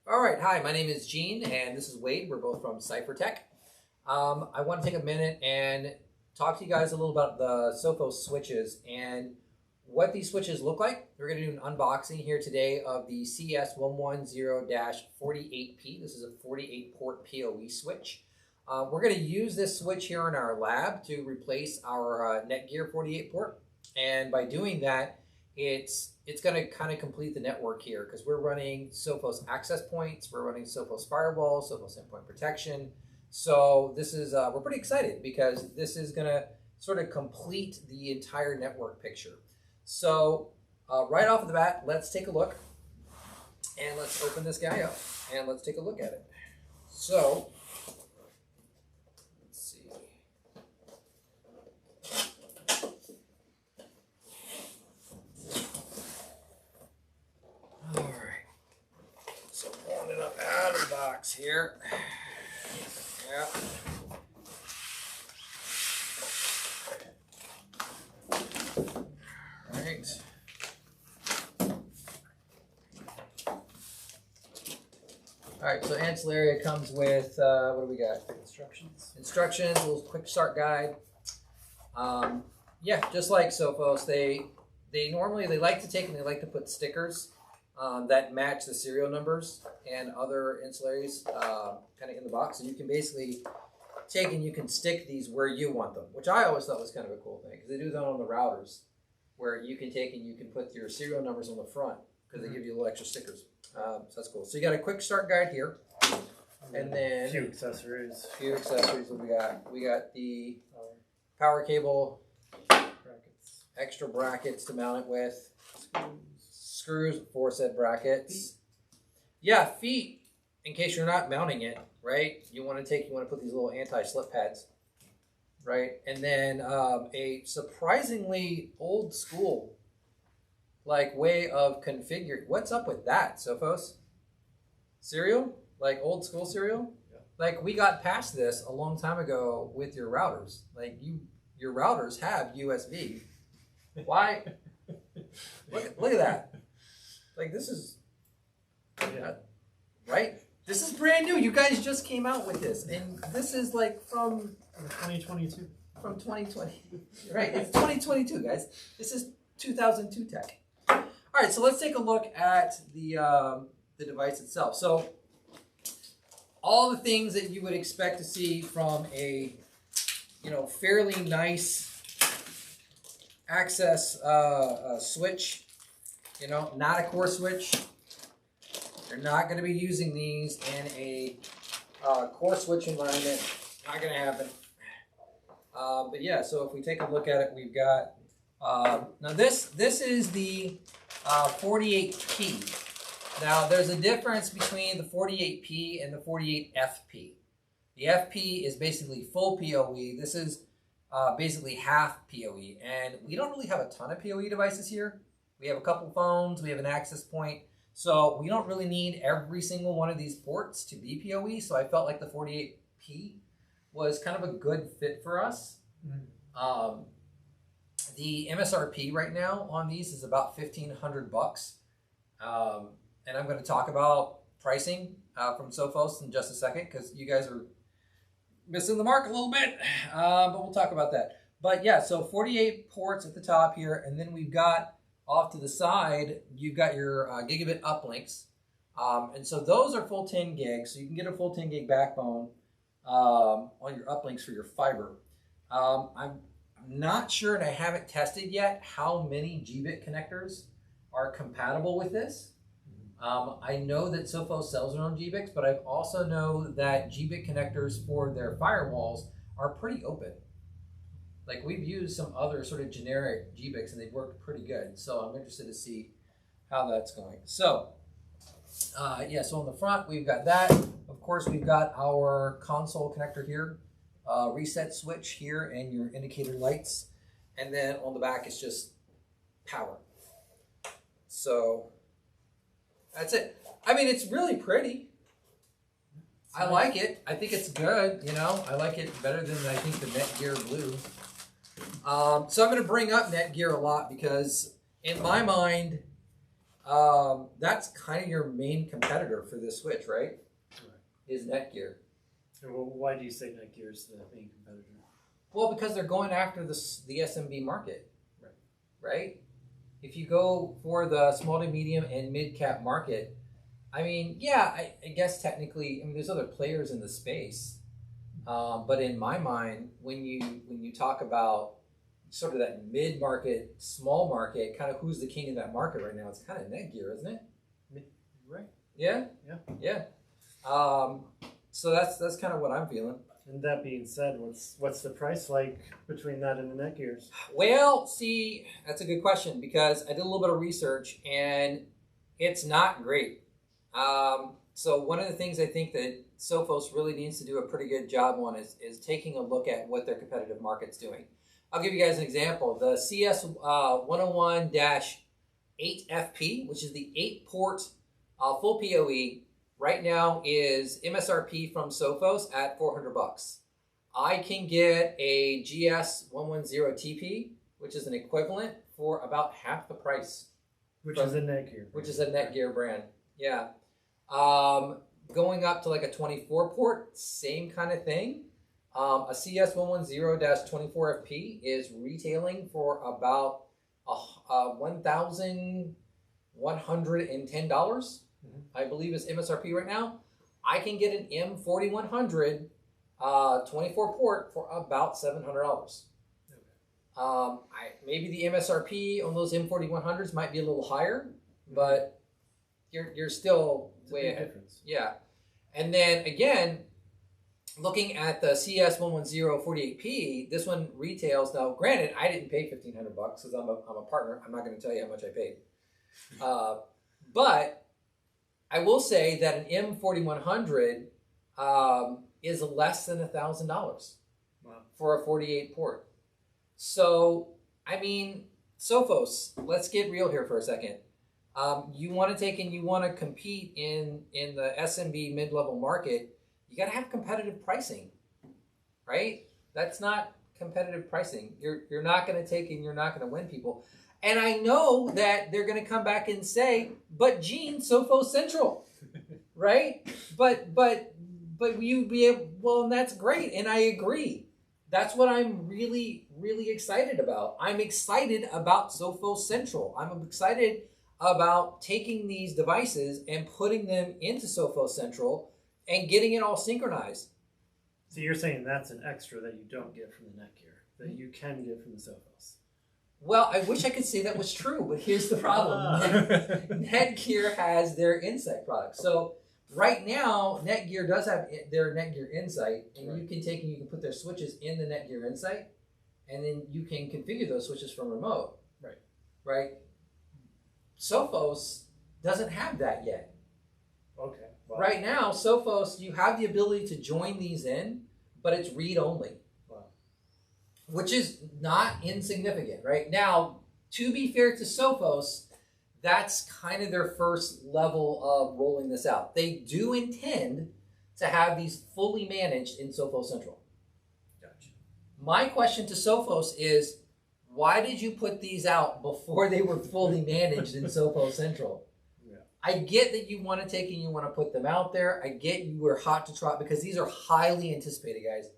All right, hi, my name is Gene, and this is Wade. We're both from Cyfer Tech. I want to take a minute and talk to you guys a little about the Sophos switches and what these switches look like. We're going to do an unboxing here today of the CS110-48P. This is a 48-port PoE switch. We're going to use this switch here in our lab to replace our Netgear 48-port, and by doing that, it's going to kind of complete the network here because we're running Sophos access points, we're running Sophos firewall, Sophos endpoint protection. So this is we're pretty excited because this is going to sort of complete the entire network picture. So right off the bat, let's take a look and let's open this guy up and let's take a look at it. So let's see. All right, so pulling it up out of the box here. Yeah. All right. All right, so Ancillary comes with, what do we got? Instructions. Instructions, a little quick start guide. Yeah, just like Sophos, they normally, they like to take and they like to put stickers that match the serial numbers and other ancillaries kind of in the box. And you can basically take and you can stick these where you want them, which I always thought was kind of a cool thing because they do that on the routers where you can take and you can put your serial numbers on the front because they give you little extra stickers. So that's cool. So you got a quick start guide here. And then a few accessories. What we got? We got the power cable, Brackets. extra brackets to mount it with, screws for said brackets. Yeah, feet, in case you're not mounting it, right? You want to put these little anti-slip pads, right? And then a surprisingly old school like way of configuring. What's up with that, Sophos? Serial? Like old school serial? Yeah. Like we got past this a long time ago with your routers. Like your routers have USB. Why? Look at that. Like this is, right? This is brand new. You guys just came out with this, and this is like from 2022. From 2020, right? It's 2022, guys. This is 2002 tech. All right, so let's take a look at the device itself. So all the things that you would expect to see from a fairly nice access switch. Not a core switch. You're not going to be using these in a core switch environment. Not going to happen. But yeah, so if we take a look at it, we've got now this is the 48P. Now there's a difference between the 48P and the 48FP. The FP is basically full PoE. This is basically half PoE, and we don't really have a ton of PoE devices here. We have a couple phones, we have an access point, so we don't really need every single one of these ports to be PoE, so I felt like the 48P was kind of a good fit for us. Mm-hmm. The MSRP right now on these is about $1,500, and I'm going to talk about pricing from Sophos in just a second because you guys are missing the mark a little bit, but we'll talk about that. But yeah, so 48 ports at the top here, and then we've got off to the side, you've got your gigabit uplinks, and so those are full 10 gigs, so you can get a full 10 gig backbone on your uplinks for your fiber. I'm not sure, and I haven't tested yet, how many Gbit connectors are compatible with this. I know that Sophos sells their own Gbits, but I also know that Gbit connectors for their firewalls are pretty open. Like we've used some other sort of generic Gbits and they've worked pretty good. So I'm interested to see how that's going. So yeah, so on the front, we've got that. Of course, we've got our console connector here, reset switch here, and your indicator lights. And then on the back, it's just power. So that's it. I mean, it's really pretty. I like it. I think it's good, I like it better than I think the Netgear Blue. So I'm going to bring up Netgear a lot because in my mind, That's kind of your main competitor for this switch, right? Is Netgear. And why do you say Netgear is the main competitor? Well, because they're going after the SMB market, right? If you go for the small to medium and mid cap market, I mean, yeah, I guess technically, I mean, there's other players in the space, but in my mind, when you talk about sort of that mid market, small market, kind of who's the king of that market right now, it's kind of Netgear, isn't it? Right. Yeah. Yeah. Yeah. So that's kind of what I'm feeling. And that being said, what's the price like between that and the Netgears? Well, see, that's a good question because I did a little bit of research and it's not great. So one of the things I think that Sophos really needs to do a pretty good job on is taking a look at what their competitive market's doing. I'll give you guys an example. The CS 101-8FP, which is the 8-port full PoE, right now is MSRP from Sophos at $400. I can get a GS 110 TP, which is an equivalent, for about half the price. Which is a Netgear. Which is a Netgear brand. Yeah. Going up to like a 24-port, same kind of thing. A CS 110-24FP is retailing for about $1,110. I believe is MSRP right now. I can get an M4100 24-port for about $700. Maybe the MSRP on those M4100s might be a little higher, but you're still way ahead. Difference. Yeah, and then again, looking at the CS 110 48P, this one retails now. Granted, I didn't pay $1,500 because I'm a partner. I'm not going to tell you how much I paid, but I will say that an M4100 is less than $1,000 for a 48 port. So, I mean, Sophos, let's get real here for a second. You want to take and you want to compete in the SMB mid-level market, you got to have competitive pricing, right? That's not competitive pricing. You're not going to take and you're not going to win people. And I know that they're going to come back and say, but Gene, Sophos Central, right? But you be able, well, and that's great. And I agree. That's what I'm really, really excited about. I'm excited about Sophos Central. I'm excited about taking these devices and putting them into Sophos Central and getting it all synchronized. So you're saying that's an extra that you don't get from the Netgear, that you can get from the Sophos. Well, I wish I could say that was true, but here's the problem. Netgear has their Insight product. So right now, Netgear does have their Netgear Insight, and you can take and you can put their switches in the Netgear Insight, and then you can configure those switches from remote. Right? Sophos doesn't have that yet. Okay. Wow. Right now, Sophos, you have the ability to join these in, but it's read-only. Which is not insignificant, right? Now, to be fair to Sophos, that's kind of their first level of rolling this out. They do intend to have these fully managed in Sophos Central. Gotcha. My question to Sophos is, why did you put these out before they were fully managed in Sophos Central? Yeah. I get that you want to take and you want to put them out there. I get you were hot to trot because these are highly anticipated, guys.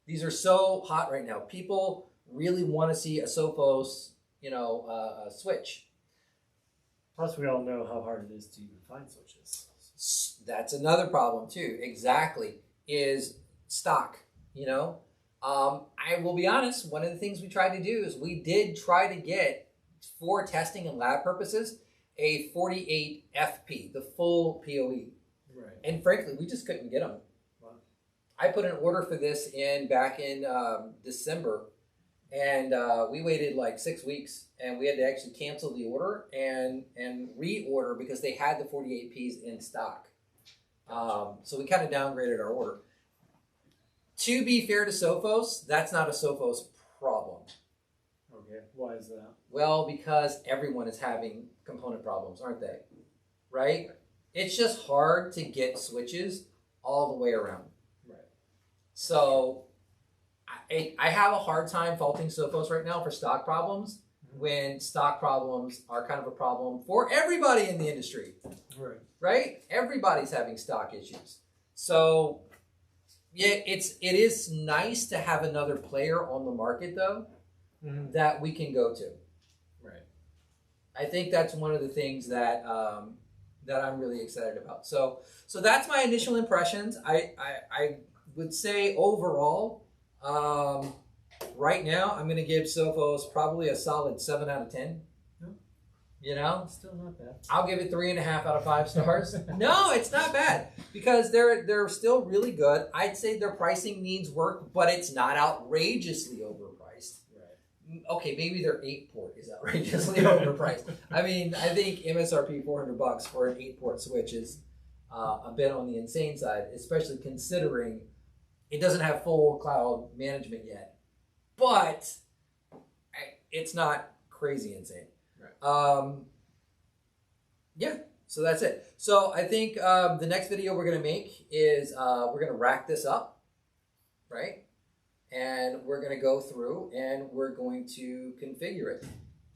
These are so hot right now. People really want to see a Sophos, switch. Plus, we all know how hard it is to even find switches. That's another problem too. Exactly, is stock. I will be honest. One of the things we tried to do is we did try to get, for testing and lab purposes, a 48 FP, the full PoE. Right. And frankly, we just couldn't get them. I put an order for this back in December, and we waited like 6 weeks, and we had to actually cancel the order and reorder because they had the 48Ps in stock. So we kind of downgraded our order. To be fair to Sophos, that's not a Sophos problem. Okay, why is that? Well, because everyone is having component problems, aren't they? Right? It's just hard to get switches all the way around. So I have a hard time faulting Sophos right now for stock problems, when stock problems are kind of a problem for everybody in the industry, Right. right? Everybody's having stock issues. So yeah, it is nice to have another player on the market though, that we can go to. Right. I think that's one of the things that that I'm really excited about. So that's my initial impressions. I would say overall, right now I'm going to give Sophos probably a solid 7 out of 10. You know, Still not bad. I'll give it 3.5 out of 5 stars. No, it's not bad because they're still really good. I'd say their pricing needs work, but it's not outrageously overpriced. Right. Okay, maybe their 8-port is outrageously overpriced. I mean, I think MSRP $400 for an 8-port switch is a bit on the insane side, especially considering it doesn't have full cloud management yet. But it's not crazy insane. Right. Yeah, so that's it. So I think the next video we're going to make is we're going to rack this up, right? And we're going to go through and we're going to configure it.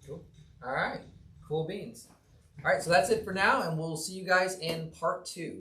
Cool. All right, cool beans. All right, so that's it for now, and we'll see you guys in part 2.